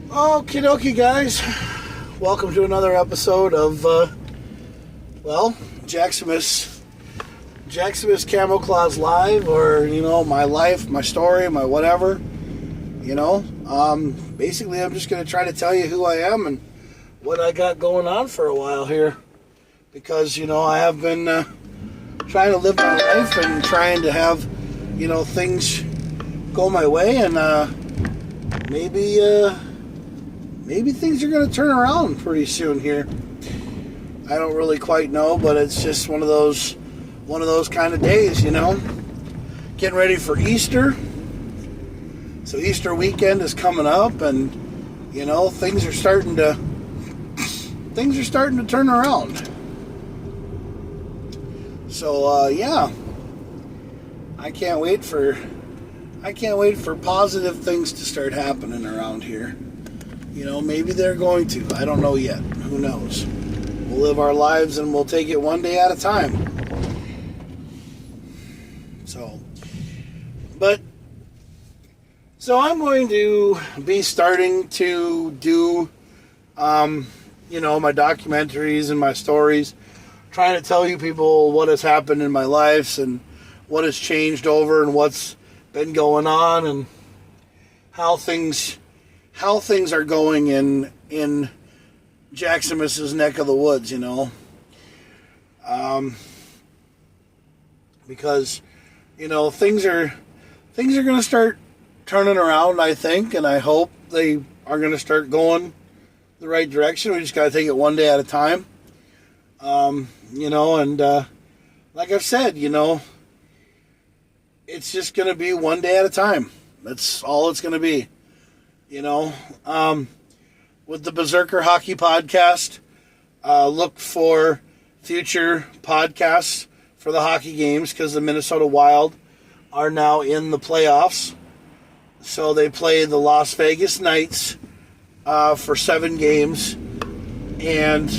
Okie dokie, guys. Welcome to another episode of, Jackson's Kamo Klauz Live, or, my life, my story, my whatever. Basically, I'm just going to try to tell you who I am and what I got going on for a while here. Because, I have been trying to live my life and trying to have, things go my way, and maybe things are going to turn around pretty soon here. I don't really quite know, but it's just one of those kind of days, Getting ready for Easter. So Easter weekend is coming up, and things are starting to turn around. So I can't wait for positive things to start happening around here. Maybe they're going to. I don't know yet. Who knows? We'll live our lives and we'll take it one day at a time. So I'm going to be starting to do, my documentaries and my stories, trying to tell you people what has happened in my life and what has changed over and what's been going on and how things are going in Jackson's neck of the woods, because things are going to start turning around, I think, and I hope they are going to start going the right direction. We just got to take it one day at a time, and like I've said, it's just going to be one day at a time. That's all it's going to be. With the Berserker Hockey Podcast, look for future podcasts for the hockey games, because the Minnesota Wild are now in the playoffs. So they play the Las Vegas Knights for 7 games, and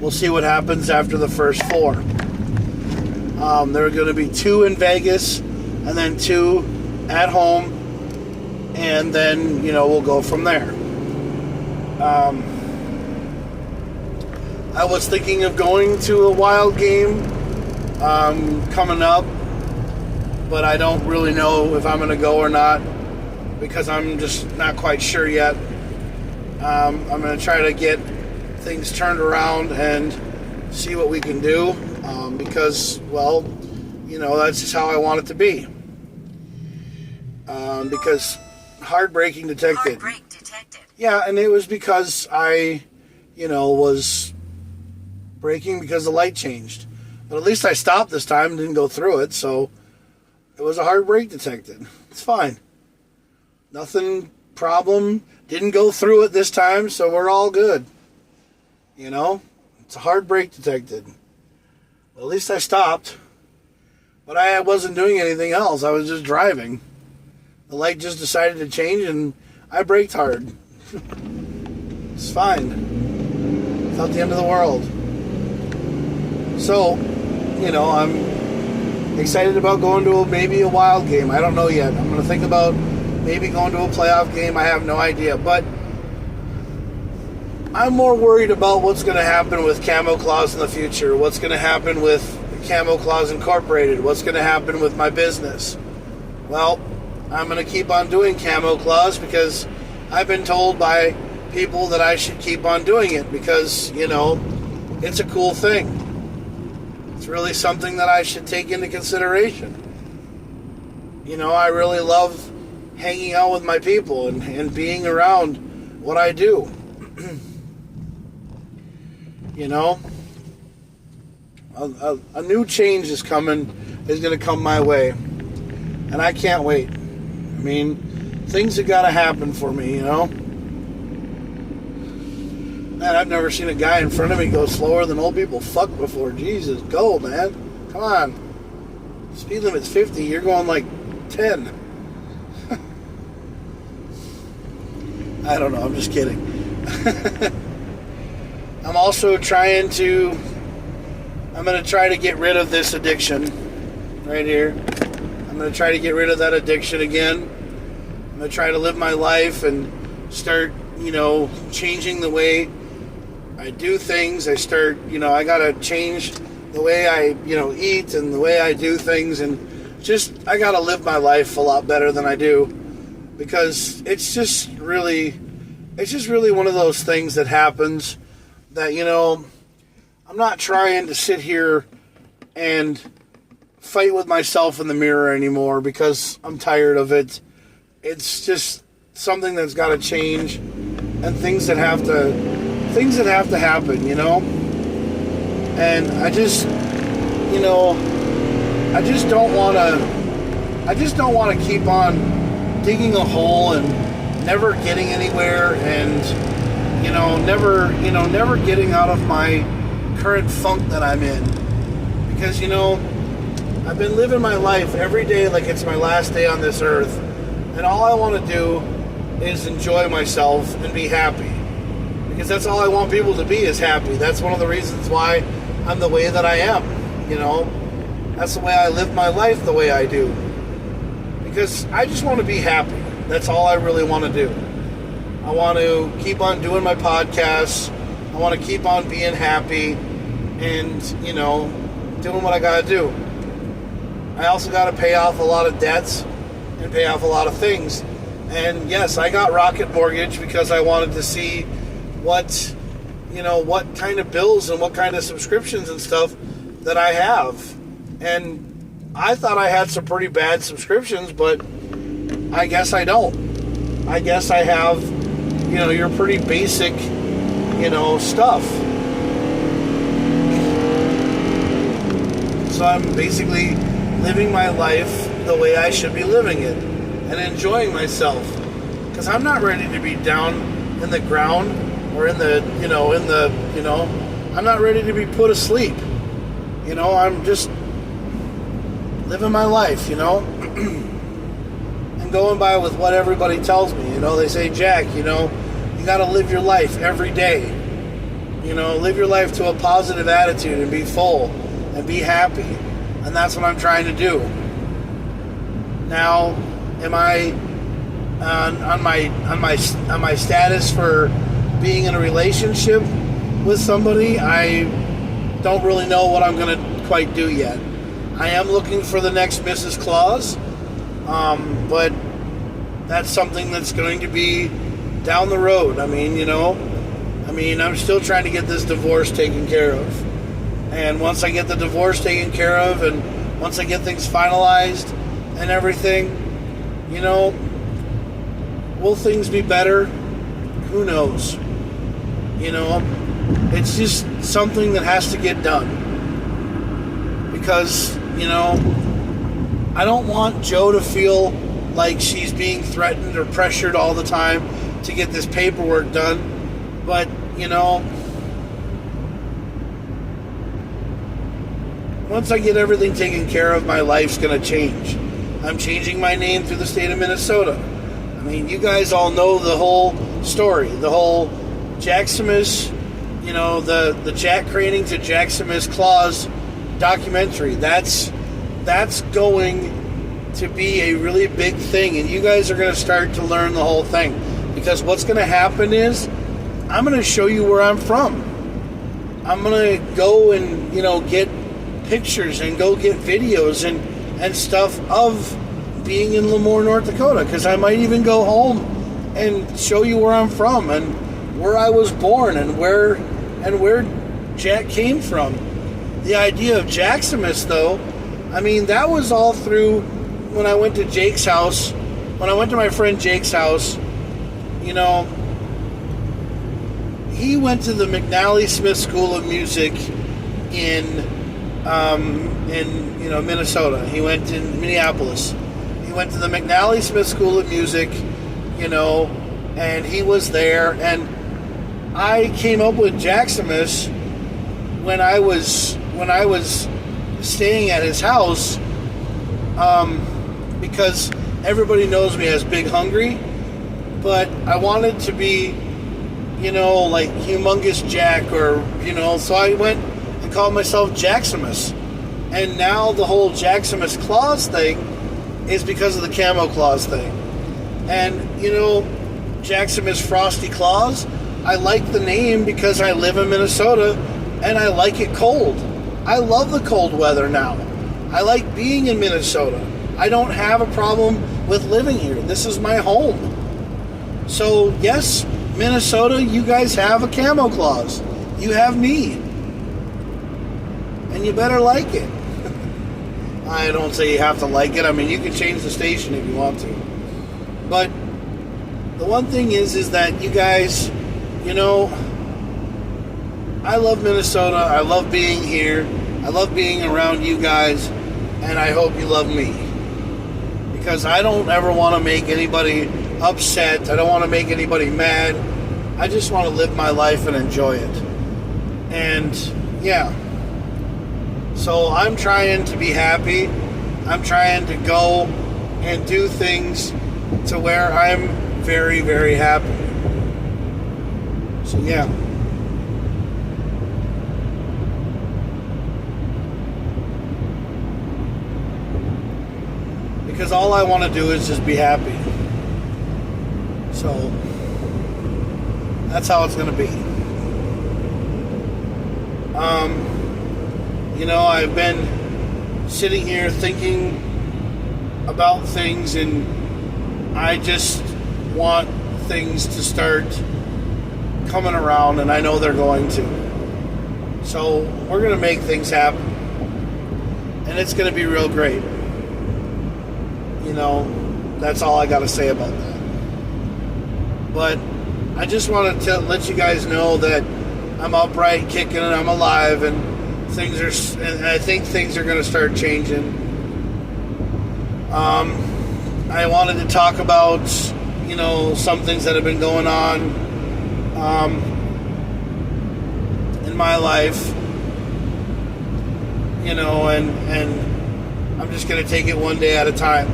we'll see what happens after the first 4. There are going to be 2 in Vegas and then 2 at home, and then, we'll go from there. I was thinking of going to a Wild game coming up, but I don't really know if I'm going to go or not, because I'm just not quite sure yet. I'm going to try to get things turned around and see what we can do, because, that's just how I want it to be. Because heartbreaking detected. Yeah, and it was because I, was braking because the light changed. But at least I stopped this time and didn't go through it, so it was a hard brake detected. It's fine. Nothing problem. Didn't go through it this time, so we're all good. It's a hard brake detected. Well, at least I stopped. But I wasn't doing anything else. I was just driving. The light just decided to change, and I braked hard. It's fine. It's not the end of the world. So, I'm excited about going to maybe a Wild game. I don't know yet. I'm going to think about maybe going to a playoff game. I have no idea. But I'm more worried about what's going to happen with Kamo Klauz in the future. What's going to happen with Kamo Klauz Incorporated. What's going to happen with my business. Well, I'm going to keep on doing Kamo Klauz because I've been told by people that I should keep on doing it because, it's a cool thing. It's really something that I should take into consideration. I really love hanging out with my people and being around what I do. A new change is going to come my way. And I can't wait. Things have got to happen for me, Man, I've never seen a guy in front of me go slower than old people fuck before. Jesus, go, man. Come on. Speed limit's 50. You're going like 10. I don't know. I'm just kidding. I'm also I'm going to try to get rid of this addiction right here. I'm going to try to get rid of that addiction again. I'm going to try to live my life and start, changing the way I do things. I start, I gotta change the way I, eat and the way I do things, and I gotta live my life a lot better than I do, because it's just really one of those things that happens that, I'm not trying to sit here and fight with myself in the mirror anymore, because I'm tired of it. It's just something that's got to change, and things that have to happen, And I just don't want to keep on digging a hole and never getting anywhere, and never getting out of my current funk that I'm in, because I've been living my life every day like it's my last day on this earth, and all I want to do is enjoy myself and be happy, because that's all I want people to be, is happy. That's one of the reasons why I'm the way that I am. That's the way I live my life the way I do, because I just want to be happy. That's all I really want to do. I want to keep on doing my podcasts. I want to keep on being happy and, doing what I got to do. I also got to pay off a lot of debts and pay off a lot of things. And yes, I got Rocket Mortgage because I wanted to see what kind of bills and what kind of subscriptions and stuff that I have. And I thought I had some pretty bad subscriptions, but I guess I don't. I guess I have, your pretty basic, stuff. So I'm basically living my life the way I should be living it and enjoying myself. Because I'm not ready to be down in the ground or I'm not ready to be put asleep. I'm just living my life, and going by with what everybody tells me. They say, Jack, you got to live your life every day. Live your life to a positive attitude and be full and be happy. And that's what I'm trying to do. Now, am I on my status for being in a relationship with somebody? I don't really know what I'm going to quite do yet. I am looking for the next Mrs. Klauz, but that's something that's going to be down the road. I'm still trying to get this divorce taken care of. And once I get the divorce taken care of, and once I get things finalized and everything, will things be better? Who knows? It's just something that has to get done. Because, I don't want Jo to feel like she's being threatened or pressured all the time to get this paperwork done. But, once I get everything taken care of, my life's going to change. I'm changing my name through the state of Minnesota. You guys all know the whole story. The whole Jacksamus, the Jack Craning to Jacksamus Klauz documentary. That's going to be a really big thing, and you guys are going to start to learn the whole thing, because what's going to happen is I'm going to show you where I'm from. I'm going to go and get pictures and go get videos and stuff of being in Lemoore, North Dakota, because I might even go home and show you where I'm from and where I was born and where Jack came from. The idea of Jacksamus, though, that was all through when I went to Jake's house. When I went to my friend Jake's house, he went to the McNally Smith School of Music in Minnesota. He went in Minneapolis. He went to the McNally Smith School of Music, and he was there. And I came up with Jacksamus when I was staying at his house, because everybody knows me as Big Hungry, but I wanted to be, like Humongous Jack, or so I went and called myself Jacksamus. And now the whole Jacksamus Klauz thing is because of the Kamo Klauz thing. And Jackson Miss Frosty Claus. I like the name because I live in Minnesota and I like it cold. I love the cold weather now. I like being in Minnesota. I don't have a problem with living here. This is my home. So, yes, Minnesota, you guys have a Kamo Klauz. You have me. And you better like it. I don't say you have to like it. I mean, you can change the station if you want to. But the one thing is that you guys, you know, I love Minnesota. I love being here. I love being around you guys. And I hope you love me. Because I don't ever want to make anybody upset. I don't want to make anybody mad. I just want to live my life and enjoy it. And yeah. So I'm trying to be happy. I'm trying to go and do things to where I'm very, very happy. So yeah. Because all I want to do is just be happy. So that's how it's going to be. You know, I've been sitting here thinking about things, and I just want things to start coming around, and I know they're going to. So we're going to make things happen, and it's going to be real great. You know, that's all I got to say about that. But I just want to let you guys know that I'm upright, kicking, and I'm alive, and and I think things are going to start changing. I wanted to talk about, you know, some things that have been going on in my life, you know, and I'm just going to take it one day at a time.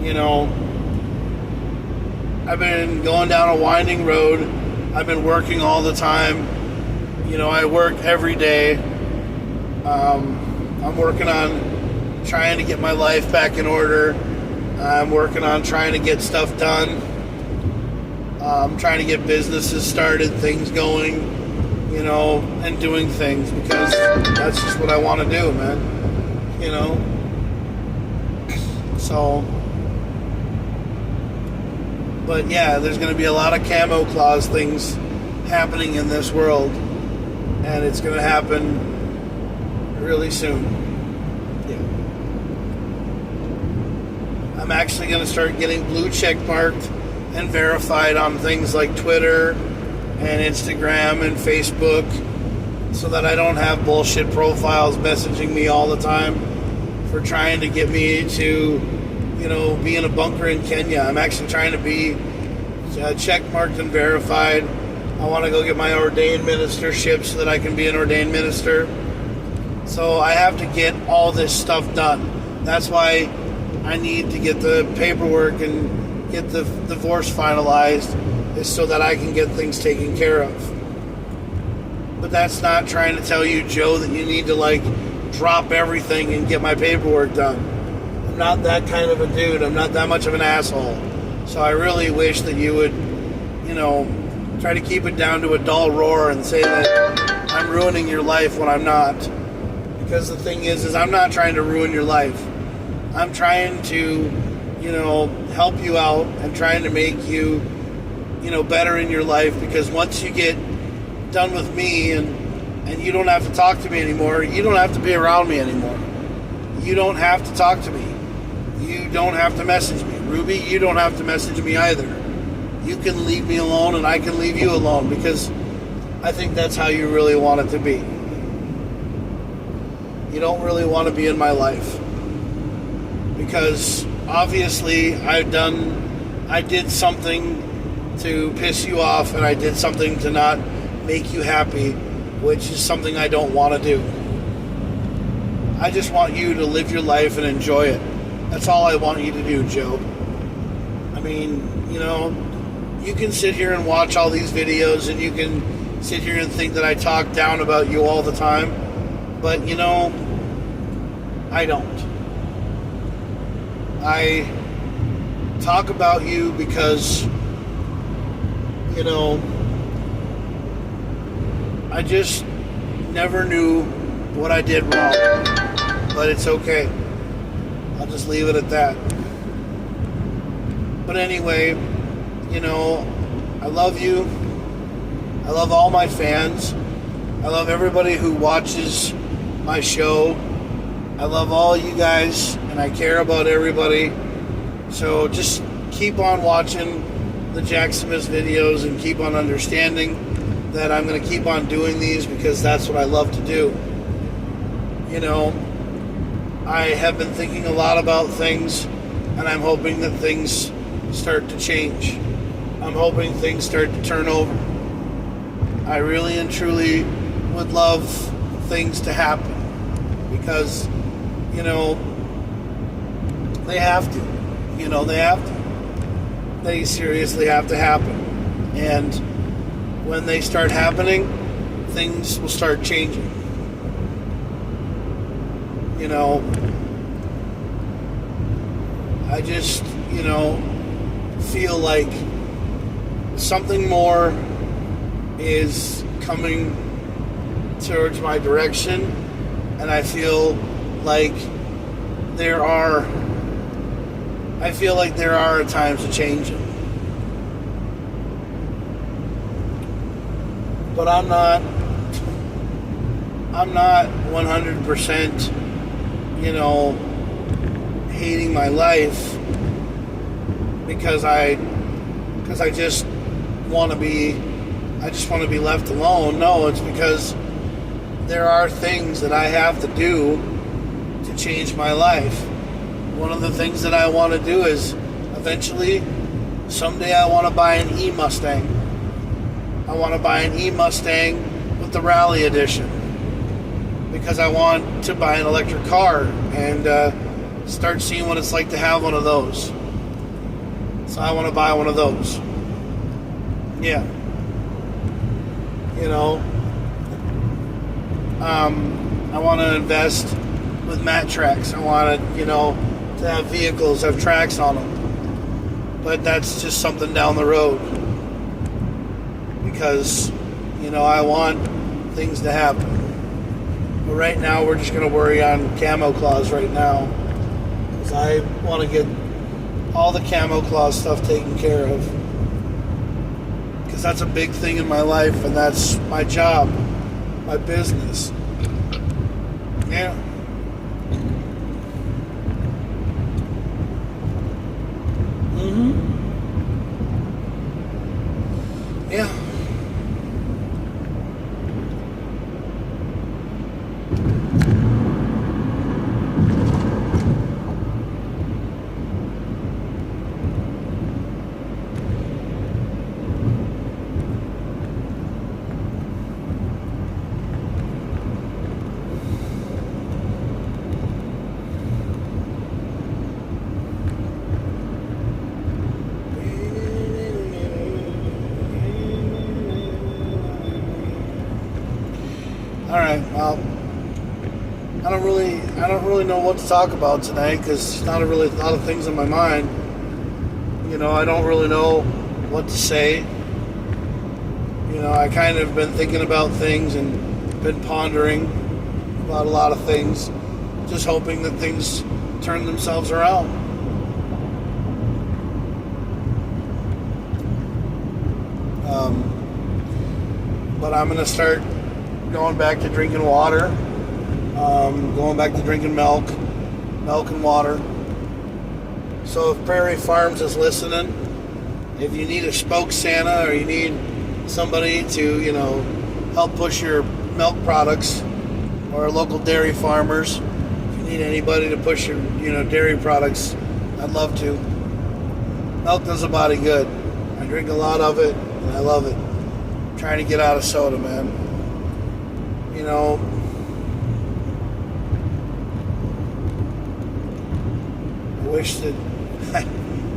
You know, I've been going down a winding road. I've been working all the time. You know, I work every day. I'm working on trying to get my life back in order. I'm working on trying to get stuff done. I'm trying to get businesses started, things going, you know, and doing things because that's just what I want to do, man. You know? So, but yeah, there's going to be a lot of Kamo Klauz things happening in this world. And it's going to happen really soon. Yeah. I'm actually going to start getting blue check marked and verified on things like Twitter and Instagram and Facebook so that I don't have bullshit profiles messaging me all the time for trying to get me to, you know, be in a bunker in Kenya. I'm actually trying to be check marked and verified. I want to go get my ordained ministership so that I can be an ordained minister. So I have to get all this stuff done. That's why I need to get the paperwork and get the divorce finalized, is so that I can get things taken care of. But that's not trying to tell you, Joe, that you need to like drop everything and get my paperwork done. I'm not that kind of a dude. I'm not that much of an asshole. So I really wish that you would, you know, try to keep it down to a dull roar and say that I'm ruining your life when I'm not. Because the thing is I'm not trying to ruin your life. I'm trying to, you know, help you out and trying to make you, you know, better in your life. Because once you get done with me and you don't have to talk to me anymore, you don't have to be around me anymore. You don't have to talk to me. You don't have to message me. Ruby, you don't have to message me either. You can leave me alone and I can leave you alone, because I think that's how you really want it to be. You don't really want to be in my life. Because obviously I did something to piss you off, and I did something to not make you happy, which is something I don't want to do. I just want you to live your life and enjoy it. That's all I want you to do, Joe. I mean, you know, you can sit here and watch all these videos, and you can sit here and think that I talk down about you all the time, but you know, I don't. talk about you because, I just never knew what I did wrong. But it's okay. I'll just leave it at that. But anyway, I love you. I love all my fans. I love everybody who watches my show. I love all you guys, and I care about everybody. So just keep on watching the Jack Smith videos and keep on understanding that I'm going to keep on doing these because that's what I love to do. I have been thinking a lot about things, and I'm hoping that things start to change. I'm hoping things start to turn over. I really and truly would love things to happen because, they have to. They have to. They seriously have to happen. And when they start happening, things will start changing. I just, feel like something more is coming towards my direction, and I feel like there are times to change it. But I'm not 100%, hating my life because I just want to be left alone. No, it's because there are things that I have to do to change my life. One of the things that I want to do is eventually, someday I want to buy an E-Mustang. I want to buy an E-Mustang with the Rally Edition because I want to buy an electric car and start seeing what it's like to have one of those. So I want to buy one of those. Yeah. I want to invest with mat tracks. I want to, to have vehicles, have tracks on them. But that's just something down the road. Because, I want things to happen. But right now, we're just going to worry on Kamo Klauz right now. Because I want to get all the Kamo Klauz stuff taken care of. Because that's a big thing in my life, and that's my job, my business. Yeah. Yeah. All right. Well, I don't really know what to talk about tonight because there's not really a lot of things in my mind. I don't really know what to say. I kind of been thinking about things and been pondering about a lot of things, just hoping that things turn themselves around. But I'm going to start going back to drinking water, going back to drinking milk and water. So if Prairie Farms is listening, if you need a spoke Santa or you need somebody to, help push your milk products, or local dairy farmers, if you need anybody to push your, dairy products, I'd love to. Milk does the body good. I drink a lot of it, and I love it. I'm trying to get out of soda, man.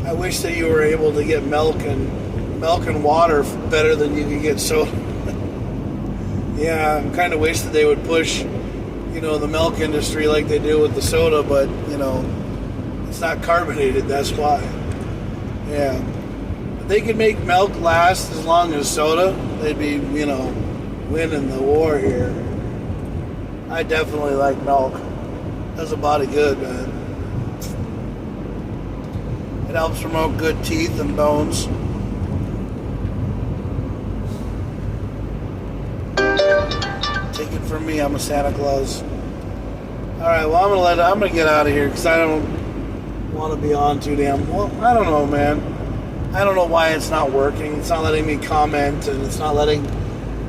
I wish that you were able to get milk and water better than you could get soda. Yeah, I kind of wish that they would push, the milk industry like they do with the soda, but it's not carbonated. That's why. Yeah. If they could make milk last as long as soda, they'd be, winning the war here. I definitely like milk. Does the body good, man. It helps promote good teeth and bones. Take it from me, I'm a Santa Claus. Alright, well I'm gonna get out of here because I don't want to be on too damn well. I don't know, man. I don't know why it's not working. It's not letting me comment, and it's not letting,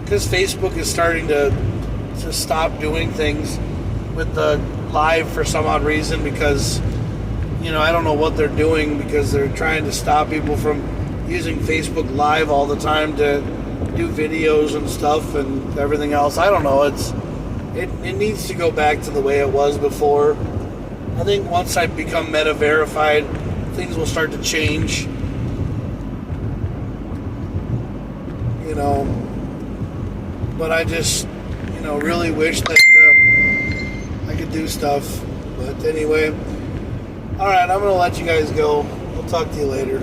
because Facebook is starting to stop doing things with the live for some odd reason, because I don't know what they're doing, because they're trying to stop people from using Facebook Live all the time to do videos and stuff and everything else. I don't know. It needs to go back to the way it was before. I think once I become meta verified, things will start to change. But I just, really wish that I could do stuff. But anyway, alright, I'm going to let you guys go. I'll talk to you later.